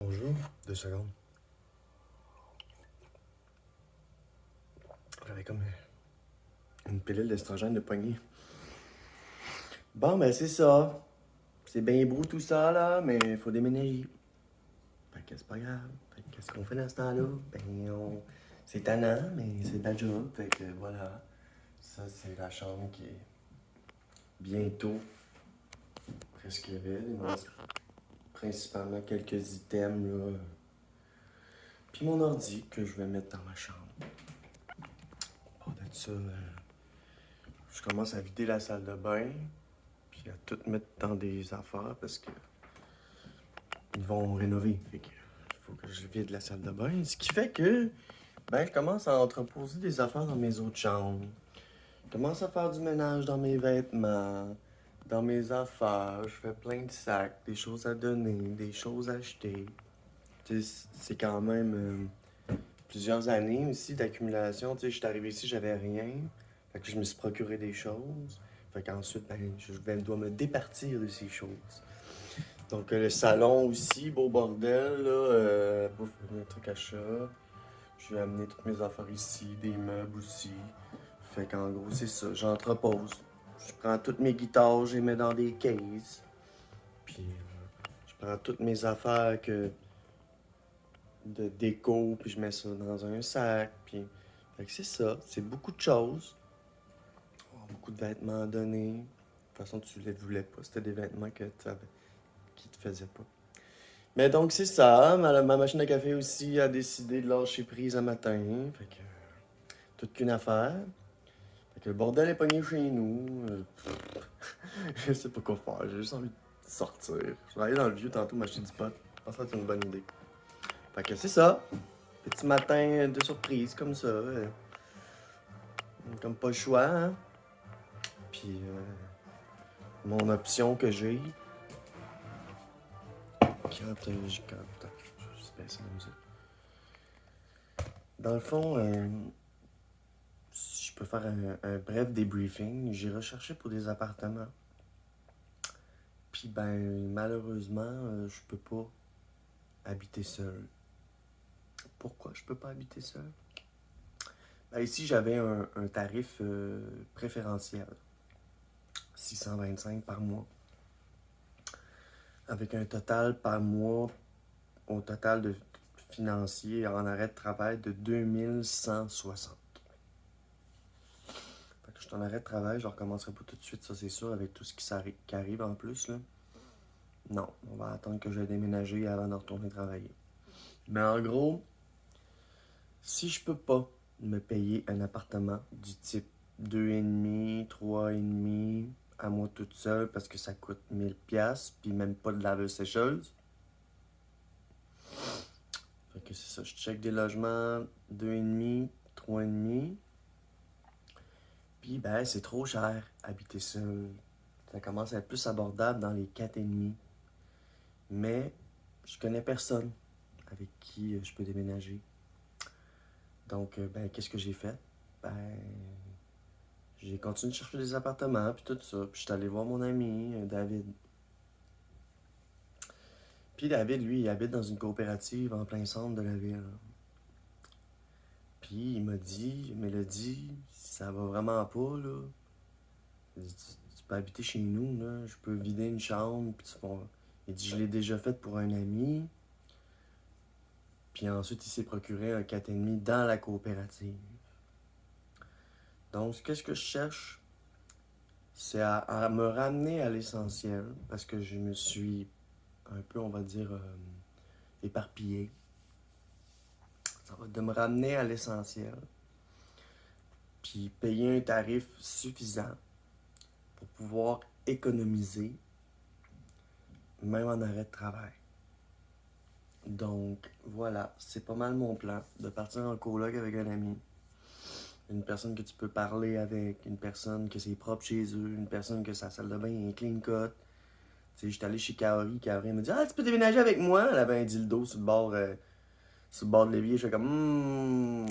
Bonjour, 2 secondes. J'avais comme une pilule d'estrogène de poignée. Bon, ben c'est ça. C'est bien beau tout ça, là, mais il faut déménager. Fait que c'est pas grave. Fait que qu'est-ce qu'on fait dans ce temps-là? C'est tannant, mais c'est de la job. Fait que voilà. Ça, c'est la chambre qui est bientôt presque vide. Il me reste principalement quelques items, là. Puis mon ordi que je vais mettre dans ma chambre. Pas de ça, je commence à vider la salle de bain. Puis à tout mettre dans des affaires parce que ils vont rénover. Fait que faut que je vide la salle de bain. Ce qui fait que je commence à entreposer des affaires dans mes autres chambres. Je commence à faire du ménage dans mes vêtements, dans mes affaires. Je fais plein de sacs, des choses à donner, des choses à acheter. C'est quand même plusieurs années aussi d'accumulation. Tu sais, je suis arrivé ici, j'avais rien. Fait que je me suis procuré des choses. Fait qu'ensuite, dois me départir de ces choses. Donc le salon aussi, beau bordel, là, bouffe, un truc à chat. Je vais amener toutes mes affaires ici, des meubles aussi. Fait qu'en gros, c'est ça, j'entrepose. Je prends toutes mes guitares, je les mets dans des cases. Puis je prends toutes mes affaires de déco, puis je mets ça dans un sac. Puis fait que c'est ça, c'est beaucoup de choses. Oh, beaucoup de vêtements à donner. De toute façon, tu les voulais pas, c'était des vêtements qui te faisaient pas. Mais donc, c'est ça. Ma machine à café aussi a décidé de lâcher prise un matin. Fait que, toute qu'une affaire. Fait que le bordel est pogné chez nous. Je sais pas quoi faire. J'ai juste envie de sortir. Je vais aller dans le vieux tantôt m'acheter du pot. Je pense que c'est une bonne idée. Fait que c'est ça. Petit matin de surprise comme ça. Comme pas le choix, hein. Puis, mon option que j'ai. Attends, je vais juste baisser la musique. Dans le fond, si je peux faire un bref débriefing, j'ai recherché pour des appartements. Puis malheureusement, je peux pas habiter seul. Pourquoi je peux pas habiter seul? Ici, j'avais un tarif préférentiel. 625 par mois. Avec un total par mois, au total de financier en arrêt de travail de 2160. Fait que je suis en arrêt de travail, je recommencerai pas tout de suite, ça c'est sûr, avec tout ce qui arrive en plus, là. Non, on va attendre que je déménager avant de retourner travailler. Mais en gros, si je peux pas me payer un appartement du type 2,5, 3,5 à moi toute seule parce que ça coûte 1000$, puis même pas de laveuse sécheuse. Fait que c'est ça, je check des logements 2,5, 3,5. Puis c'est trop cher habiter seul. Ça commence à être plus abordable dans les 4,5. Mais je connais personne avec qui je peux déménager. Donc, qu'est-ce que j'ai fait? J'ai continué de chercher des appartements, puis tout ça. Puis je suis allé voir mon ami, David. Puis David, lui, il habite dans une coopérative en plein centre de la ville. Puis il m'a dit, Mélodie, si ça va vraiment pas, là, tu peux habiter chez nous, là. Je peux vider une chambre, puis tu vas... Il dit, je l'ai déjà fait pour un ami. Puis ensuite, il s'est procuré un 4,5 dans la coopérative. Donc, qu'est-ce que je cherche? C'est à me ramener à l'essentiel, parce que je me suis un peu, on va dire, éparpillé. Ça va de me ramener à l'essentiel, puis payer un tarif suffisant pour pouvoir économiser, même en arrêt de travail. Donc, voilà, c'est pas mal mon plan, de partir en coloc avec un ami. Une personne que tu peux parler avec, une personne que c'est propre chez eux, une personne que sa salle de bain est un clean cut. Tu sais, j'étais allé chez Kaori m'a dit « Ah, tu peux déménager avec moi? » Elle avait un dildo sur le bord de l'évier. Je fais comme